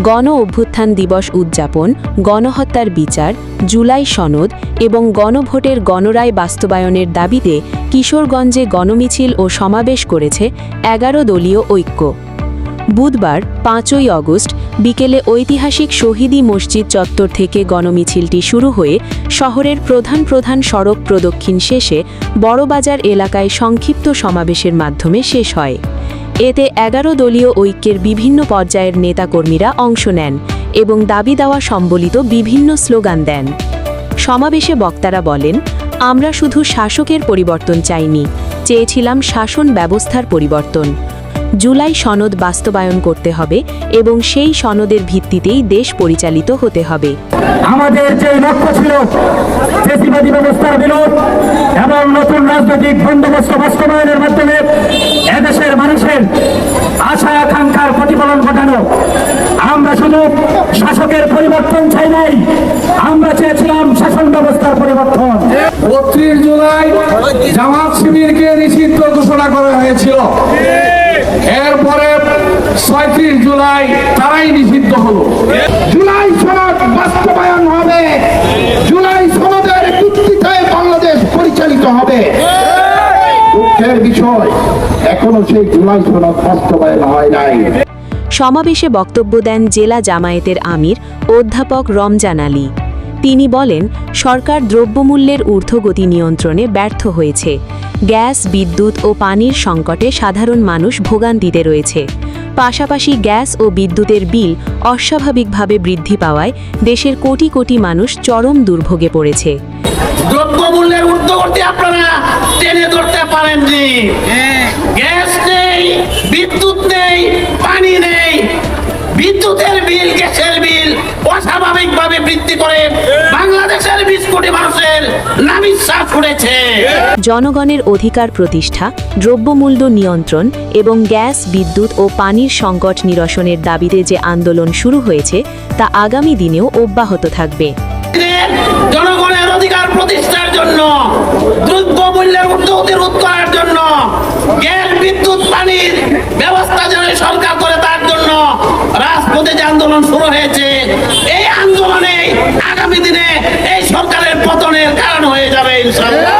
গণ অভ্যুত্থান দিবস উদযাপন, গণহত্যার বিচার, জুলাই সনদ এবং গণভোটের গণরায় বাস্তবায়নের দাবিতে কিশোরগঞ্জে গণমিছিল ও সমাবেশ করেছে ১১ দলীয় ঐক্য। বুধবার ৫ই অগস্ট বিকেলে ঐতিহাসিক শহীদী মসজিদ চত্বর থেকে গণমিছিলটি শুরু হয়ে শহরের প্রধান প্রধান সড়ক প্রদক্ষিণ শেষে বড়বাজার এলাকায় সংক্ষিপ্ত সমাবেশের মাধ্যমে শেষ হয়। এতে ১১ দলীয় ঐক্যের বিভিন্ন পর্যায়ের নেতাকর্মীরা অংশ নেন এবং দাবি দেওয়া সম্বলিত বিভিন্ন স্লোগান দেন। সমাবেশে বক্তারা বলেন, আমরা শুধু শাসকের পরিবর্তন চাইনি, চেয়েছিলাম শাসন ব্যবস্থার পরিবর্তন। জুলাই সনদ বাস্তবায়ন করতে হবে এবং সেই সনদের ভিত্তিতেই দেশ পরিচালিত হতে হবে। আমাদের যে লক্ষ্য ছিল ফ্যাসিবাদী ব্যবস্থার বিরোধ এবং নতুন রাজনৈতিক বন্দোবস্ত বাস্তবায়নের মাধ্যমে এদেশের মানুষের আশা আকাঙ্ক্ষার প্রতিফলন ঘটানো। আমরা শুধু শাসকের পরিবর্তন চাই নাই, আমরা চেয়েছিলাম শাসন ব্যবস্থার পরিবর্তন। ৩২ জুলাই জামাত শিবিরকে নিষিদ্ধ ঘোষণা করা হয়েছিল, এরপরে ৩৬ জুলাই তারাই নিষিদ্ধ হলো। জুলাই সনদ বাস্তবায়ন হবে, জুলাই সনদের ভিত্তিতে বাংলাদেশ পরিচালিত হবে। দুঃখের বিষয়, এখনো সেই জুলাই সনদ বাস্তবায়ন হয় নাই। সমাবেশে বক্তব্য দেন জেলা জামায়াতের আমির অধ্যাপক রমজান আলী। তিনি বলেন, সরকার দ্রব্যমূল্যের ঊর্ধ্বগতি নিয়ন্ত্রণে ব্যর্থ হয়েছে। গ্যাস, বিদ্যুৎ ও পানির সংকটে সাধারণ মানুষ ভোগান্তিতে রয়েছে। পাশাপাশি গ্যাস ও বিদ্যুতের বিল অস্বাভাবিকভাবে বৃদ্ধি পাওয়ায় দেশের কোটি কোটি মানুষ চরম দুর্ভোগে পড়েছে। দ্রব্যমূল্যের ঊর্ধ্বগতি আপনারা টেনে ধরতে পারেননি। গ্যাস নেই, বিদ্যুৎ নেই, পানি নেই, বিদ্যুতের বিল, গ্যাসের বিল অস্বাভাবিকভাবে বৃদ্ধি করে বাংলাদেশের ২০ কোটি মানুষের নাভিশ্বাস করেছে। জনগণের অধিকার প্রতিষ্ঠা, দ্রব্যমূল্য নিয়ন্ত্রণ এবং গ্যাস, বিদ্যুৎ ও পানির সংকট নিরসনের দাবিতে যে আন্দোলন শুরু হয়েছে তা আগামী দিনেও অব্যাহত থাকবে। জনগণের অধিকার প্রতিষ্ঠার জন্য, দ্রব্যমূল্যের ঊর্ধ্বগতি রোধ করার জন্য, গ্যাস, বিদ্যুৎ, পানির ব্যবস্থা যেন সরকার করে তার জন্য রাজপথে যে আন্দোলন শুরু হয়েছে, এই আন্দোলনে আগামী দিনে এই সরকারের পতনের কারণ হয়ে যাবে ইনশাআল্লাহ।